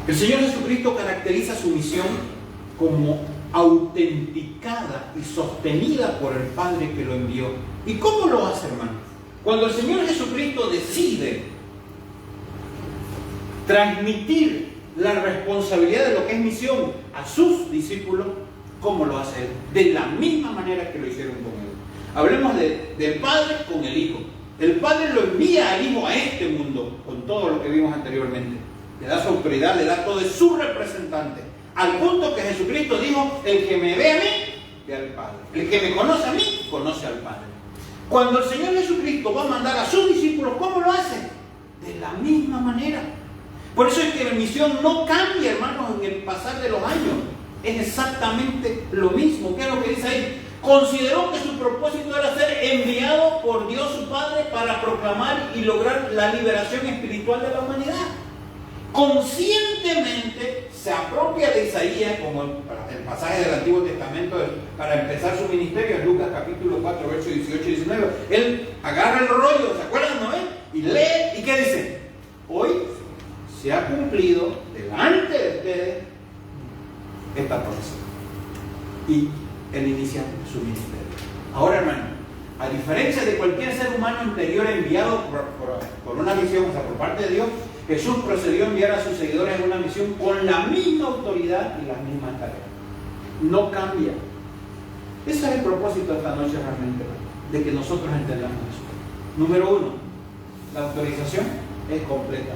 El Señor Jesucristo caracteriza su misión como autenticada y sostenida por el Padre que lo envió. ¿Y cómo lo hace, hermano? Cuando el Señor Jesucristo decide transmitir la responsabilidad de lo que es misión a sus discípulos, ¿cómo lo hace Él? De la misma manera que lo hicieron con Él. Hablemos del Padre con el Hijo. El Padre lo envía al Hijo a este mundo, con todo lo que vimos anteriormente. Le da su autoridad, le da todo, es su representante. Al punto que Jesucristo dijo, el que me ve a mí, ve al Padre. El que me conoce a mí, conoce al Padre. Cuando el Señor Jesucristo va a mandar a sus discípulos, ¿cómo lo hace? De la misma manera. Por eso es que la misión no cambia, hermanos, en el pasar de los años. Es exactamente lo mismo. ¿Qué es lo que dice ahí? Consideró que su propósito era ser enviado por Dios su Padre para proclamar y lograr la liberación espiritual de la humanidad. Conscientemente se apropia de Isaías, como el pasaje del Antiguo Testamento para empezar su ministerio en Lucas capítulo 4, versos 18 y 19. Él agarra el rollo, ¿se acuerdan, no? Y lee, ¿y qué dice? Hoy se ha cumplido delante de ustedes esta profecía. Y él inicia su ministerio. Ahora, hermano, a diferencia de cualquier ser humano anterior enviado por una misión, o sea, por parte de Dios, Jesús procedió a enviar a sus seguidores en una misión con la misma autoridad y las mismas tareas. no cambia. Ese es el propósito de esta noche realmente, de que nosotros entendamos eso. Número 1, la autorización es completa.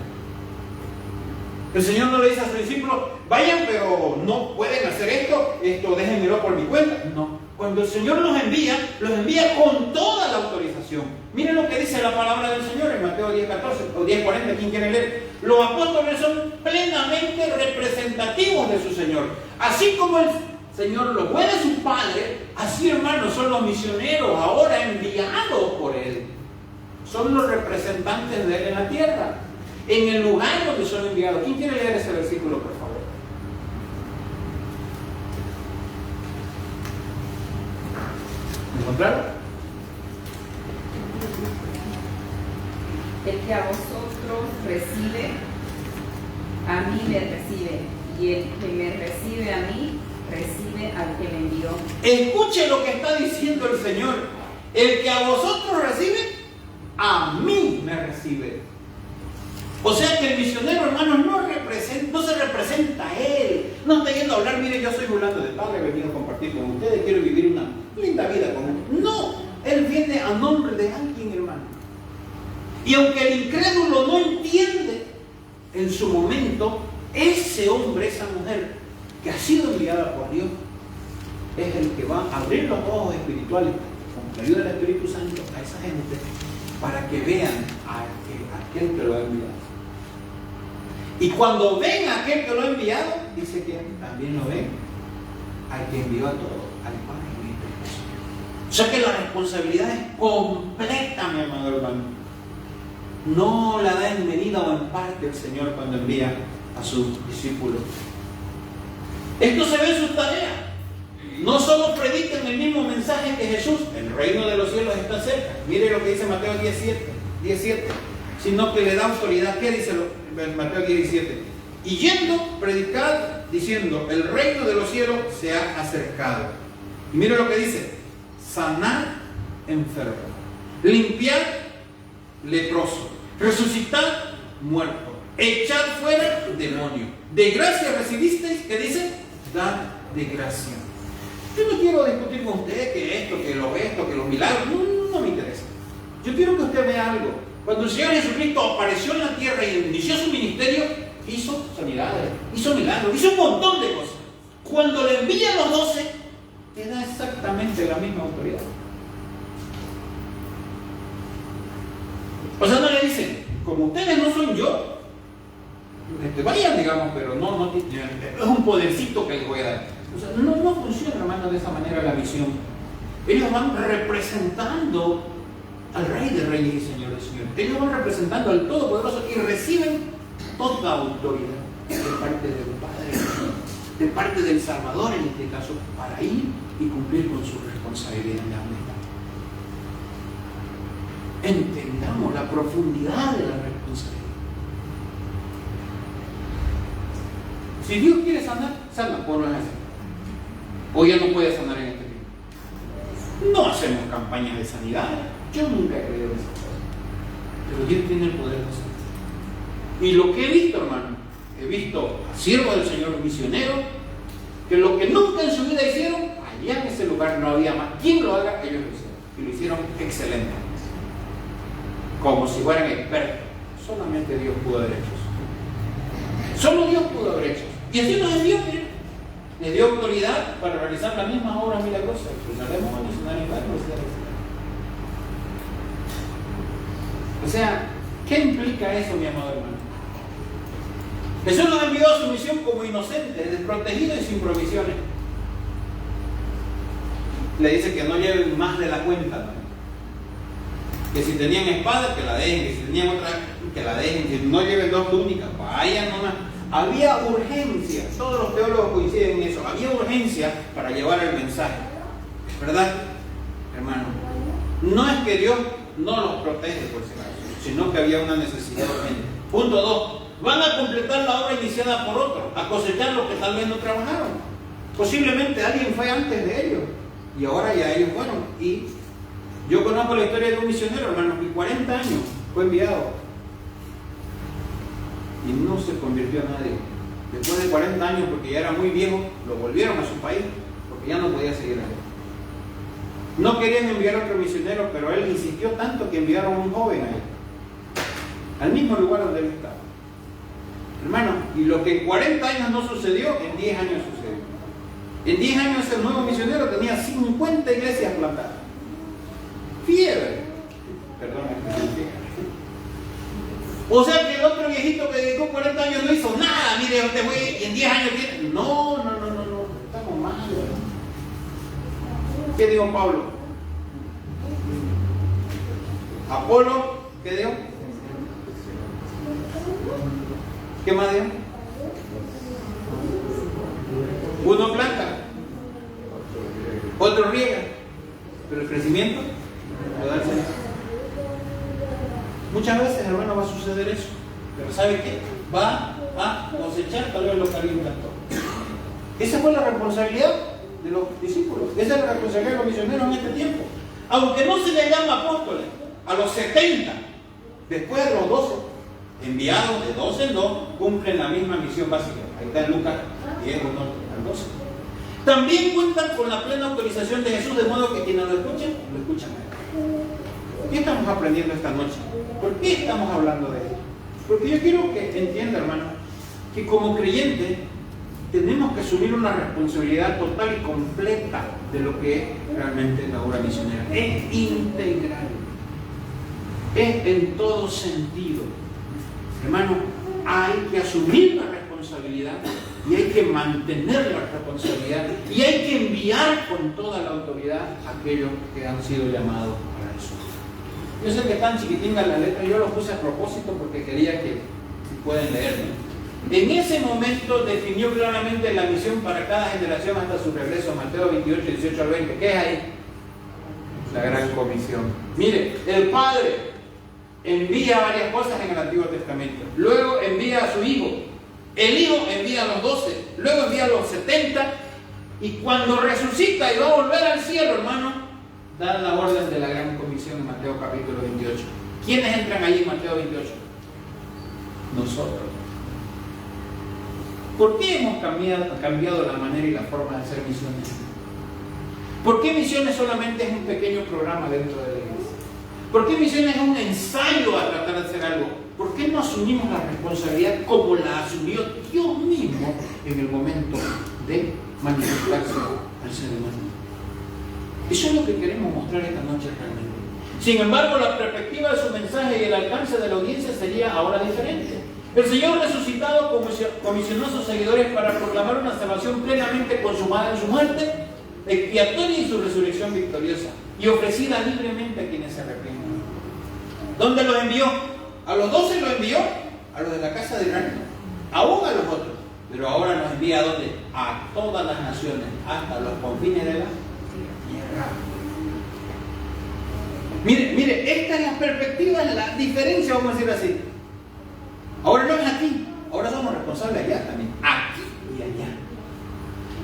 El Señor no le dice a sus discípulos, vayan, pero no pueden hacer esto, déjenmelo por mi cuenta. No. Cuando el Señor los envía con toda la autorización. Miren lo que dice la palabra del Señor en Mateo 10:14 o 10:40, ¿quién quiere leer? Los apóstoles son plenamente representativos de su Señor. Así como el Señor lo fue de su Padre, así, hermanos, son los misioneros ahora enviados por Él. Son los representantes de Él en la tierra, en el lugar donde son enviados. ¿Quién quiere leer ese versículo, por favor? ¿Encontraron? El que a vosotros recibe, a mí me recibe, y el que me recibe a mí, recibe al que me envió. Escuche lo que está diciendo el Señor. El que a vosotros recibe, a mí me recibe. O sea que el misionero, hermano, no se representa a él. No está yendo a hablar, mire, yo soy fulano de tal, he venido a compartir con ustedes, quiero vivir una linda vida con ustedes. No, él viene a nombre de alguien, hermano. Y aunque el incrédulo no entiende, en su momento, ese hombre, esa mujer que ha sido enviada por Dios, es el que va a abrir los ojos espirituales con la ayuda del Espíritu Santo a esa gente para que vean a aquel que lo ha enviado. Y cuando ven a aquel que lo ha enviado, dice que también lo ven al que envió a todos, al Padre y al Espíritu. O sea que la responsabilidad es completa, mi amado hermano. No la da en medida o en parte el Señor cuando envía a sus discípulos. Esto se ve en sus tareas. No solo predican el mismo mensaje que Jesús, el reino de los cielos está cerca. Mire lo que dice Mateo 17, sino que le da autoridad. ¿Qué dice Mateo 17? Y yendo, predicad, diciendo, el reino de los cielos se ha acercado. Y mire lo que dice: sanar enfermos, limpiar leproso, resucitar muerto, echar fuera demonio. De gracia recibisteis, ¿qué dice? Dad de gracia. Yo no quiero discutir con usted que esto, que los milagros, no me interesa. Yo quiero que usted vea algo. Cuando el Señor Jesucristo apareció en la tierra y inició su ministerio, hizo sanidades, hizo milagros, hizo un montón de cosas. Cuando le envía a los 12, le da exactamente la misma autoridad. O sea, no le dicen, como ustedes no son yo, vayan, digamos, pero no, es un podercito que les voy a dar. O sea, no funciona, hermano, de esa manera la misión. Ellos van representando al Rey de Reyes y Señor de Señores. Ellos van representando al Todopoderoso y reciben toda autoridad de parte del Padre, de parte del Salvador en este caso, para ir y cumplir con su responsabilidad en la humanidad. Entendamos la profundidad de la responsabilidad. Si Dios quiere sanar, sana, o no es así. O ya no puede sanar en este tiempo. No hacemos campañas de sanidad. Yo nunca he creído en esas cosas. Pero Dios tiene el poder de sanar. Y lo que he visto, hermano, he visto a siervos del Señor misioneros que lo que nunca en su vida hicieron, allá en ese lugar no había más quien lo haga, ellos lo hicieron. Y lo hicieron excelente. Como si fueran expertos. Solamente Dios pudo haber hecho eso. Solo Dios pudo haber hecho eso. Y así nos envió, le dio autoridad para realizar la misma obra milagrosa. Cruzaremos a misionar en varios lugares. O sea, ¿qué implica eso, mi amado hermano? Jesús nos envió a su misión como inocentes, desprotegidos y sin provisiones. Le dice que no lleven más de la cuenta, ¿no? Que si tenían espada, que la dejen, que si tenían otra, que la dejen, que no lleven dos túnicas, vayan nomás. Había urgencia, todos los teólogos coinciden en eso, había urgencia para llevar el mensaje, ¿verdad, hermano? No es que Dios no los protege por si acaso, sino que había una necesidad urgente. Punto 2, van a completar la obra iniciada por otros, a cosechar los que tal vez no trabajaron. Posiblemente alguien fue antes de ellos y ahora ya ellos fueron. Y yo conozco la historia de un misionero, hermano, que 40 años fue enviado y no se convirtió a nadie. Después de 40 años, porque ya era muy viejo, lo volvieron a su país porque ya no podía seguir ahí. No querían enviar a otro misionero, pero él insistió tanto que enviaron a un joven ahí, al mismo lugar donde él estaba. Hermano, y lo que en 40 años no sucedió, en 10 años sucedió. En 10 años el nuevo misionero tenía 50 iglesias plantadas. Fiebre. Perdón. O sea que el otro viejito que dedicó 40 años no hizo nada. Mire, usted fue y en 10 años tiene. No. Estamos mal. ¿Qué dijo Pablo? Apolo, ¿qué dijo? ¿Qué más dijo? Uno planta, otro riega, pero el crecimiento lo da el Señor. Muchas veces, hermano, va a suceder eso, pero ¿sabe qué? Va a cosechar, tal vez lo calientan todo. Esa fue la responsabilidad de los discípulos, esa es la responsabilidad de los misioneros en este tiempo. Aunque no se les llama apóstoles, a los 70, después de los 12, enviados de 12 en 2, cumplen la misma misión básica. Ahí está en Lucas 10, 1 al 12. También cuentan con la plena autorización de Jesús, de modo que quienes lo escuchen ¿Qué estamos aprendiendo esta noche? ¿Por qué estamos hablando de esto? Porque yo quiero que entienda, hermano, que como creyente tenemos que asumir una responsabilidad total y completa de lo que es realmente la obra misionera. Es integral. Es en todo sentido. Hermano, hay que asumir la responsabilidad y hay que mantener la responsabilidad y hay que enviar con toda la autoridad a aquellos que han sido llamados para eso. Yo sé que están chiquitingas las letras, yo lo puse a propósito porque quería que puedan leerlo. En ese momento definió claramente la misión para cada generación hasta su regreso, Mateo 28, 18 al 20. ¿Qué es ahí? La gran comisión. Mire, el Padre envía varias cosas en el Antiguo Testamento. Luego envía a su Hijo. El Hijo envía a los 12. Luego envía a los 70. Y cuando resucita y va a volver al cielo, hermano, da la orden de la gran comisión en Mateo capítulo 28. ¿Quiénes entran allí en Mateo 28? Nosotros. ¿Por qué hemos cambiado la manera y la forma de hacer misiones? ¿Por qué misiones solamente es un pequeño programa dentro de la iglesia? ¿Por qué misiones es un ensayo a tratar de hacer algo? ¿Por qué no asumimos la responsabilidad como la asumió Dios mismo en el momento de manifestarse al ser humano? Eso es lo que queremos mostrar esta noche realmente. Sin embargo, la perspectiva de su mensaje y el alcance de la audiencia sería ahora diferente. El Señor resucitado comisionó a sus seguidores para proclamar una salvación plenamente consumada en su muerte, expiatoria y su resurrección victoriosa, y ofrecida libremente a quienes se arrepienten. ¿Dónde los envió? A los 12 los envió, a los de la casa de Israel, aún a los otros, pero ahora nos envía ¿a dónde? A todas las naciones, hasta los confines de la tierra. Mire, esta es la perspectiva, la diferencia, vamos a decir así. Ahora no es aquí, ahora somos responsables allá también, aquí y allá.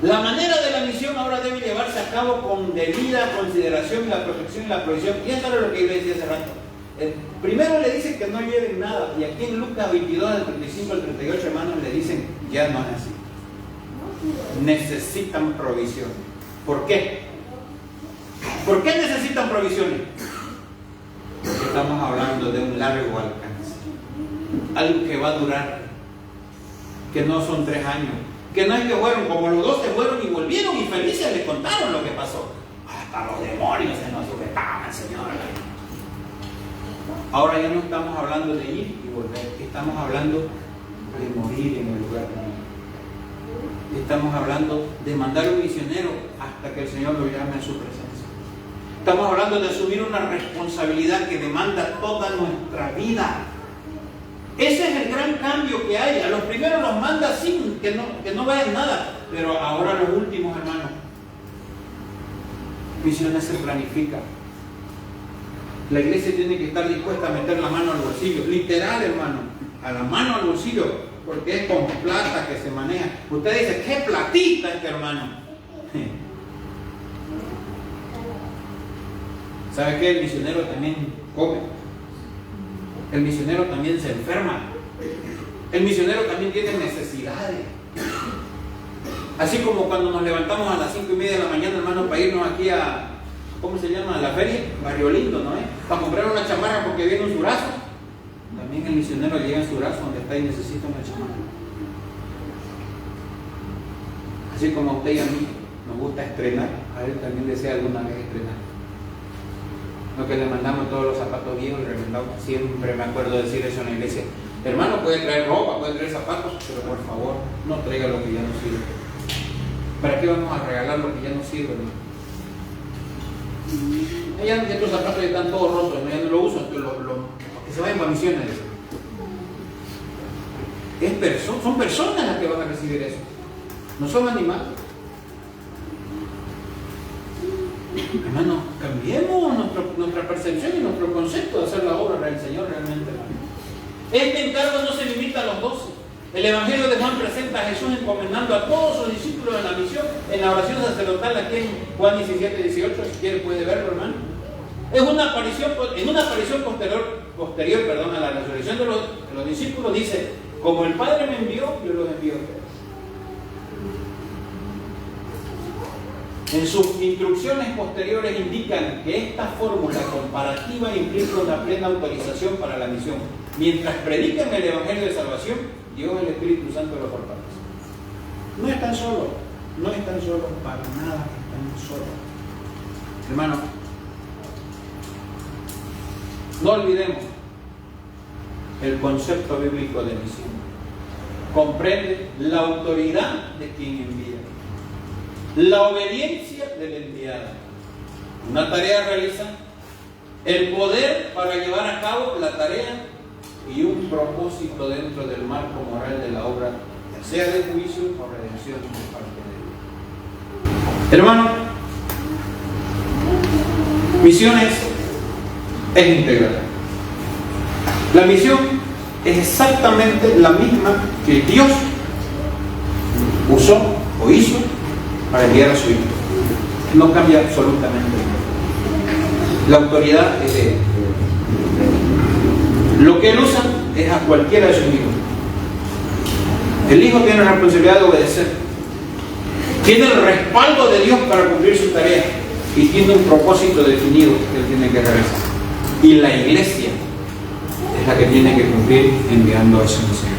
La manera de la misión ahora debe llevarse a cabo con debida consideración, la protección y la provisión. Y eso es lo que yo le decía hace rato. Primero le dicen que no lleven nada, y aquí en Lucas 22, del 35 al 38, hermanos, le dicen, ya no es así. Necesitan provisiones. ¿Por qué? ¿Por qué necesitan provisiones? Porque estamos hablando de un largo alcance. Algo que va a durar, que no son 3 años, que no es que fueron como los 12 fueron y volvieron y felices les contaron lo que pasó. Hasta los demonios se nos sujetaban, Señor. Ahora ya no estamos hablando de ir y volver, estamos hablando de morir en el lugar de morir. Estamos hablando de mandar un misionero hasta que el Señor lo llame a su presencia. Estamos hablando de asumir una responsabilidad que demanda toda nuestra vida. Ese es el gran cambio que hay. A los primeros los manda sin que no vayan nada, pero ahora los últimos, hermanos, misiones se planifican. La iglesia tiene que estar dispuesta a meter la mano al bolsillo, literal, hermano, a la mano al bolsillo, porque es con plata que se maneja. Usted dice, ¿qué platita este hermano? ¿Sabe qué? El misionero también come. El misionero también se enferma. El misionero también tiene necesidades. Así como cuando nos levantamos a las las 5:30 de la mañana, hermano, para irnos aquí a, ¿cómo se llama? A la feria, Barrio Lindo, ¿no? Para comprar una chamarra porque viene un surazo. También el misionero llega en surazo donde está y necesita una chamarra. Así como a usted y a mí nos gusta estrenar, a él también desea alguna vez estrenar. Lo que le mandamos todos los zapatos viejos y remendados, siempre me acuerdo de decir eso en la iglesia. Hermano, puede traer ropa, puede traer zapatos, pero por favor, no traiga lo que ya no sirve. ¿Para qué vamos a regalar lo que ya no sirve, hermano? Ya estos zapatos ya están todos rotos, ya no lo uso, que se vayan para misiones. Son personas las que van a recibir eso, no son animales. Hermano, cambiemos nuestra percepción y nuestro concepto de hacer la obra del Señor realmente, hermano. Este encargo no se limita a los 12. El Evangelio de Juan presenta a Jesús encomendando a todos sus discípulos en la misión, en la oración sacerdotal aquí en Juan 17:18, si quiere puede verlo, hermano. Es una aparición posterior a la resurrección de los discípulos, dice: como el Padre me envió, yo los envío a ustedes. En sus instrucciones posteriores indican que esta fórmula comparativa implica una plena autorización para la misión. Mientras predican el Evangelio de Salvación, Dios, el Espíritu Santo, los fortalece. No están solos, para nada están solos. Hermano, no olvidemos el concepto bíblico de misión. Comprende la autoridad de quien envía, la obediencia del enviado, una tarea realiza, el poder para llevar a cabo la tarea y un propósito dentro del marco moral de la obra, ya sea de juicio o redención de parte de Dios. Hermano, misiones es integral. La misión es exactamente la misma que Dios usó o hizo para enviar a su Hijo. No cambia absolutamente nada. La autoridad es de Él. Lo que Él usa es a cualquiera de sus hijos. El Hijo tiene la responsabilidad de obedecer. Tiene el respaldo de Dios para cumplir su tarea. Y tiene un propósito definido que Él tiene que realizar. Y la iglesia es la que tiene que cumplir enviando a ese mensaje.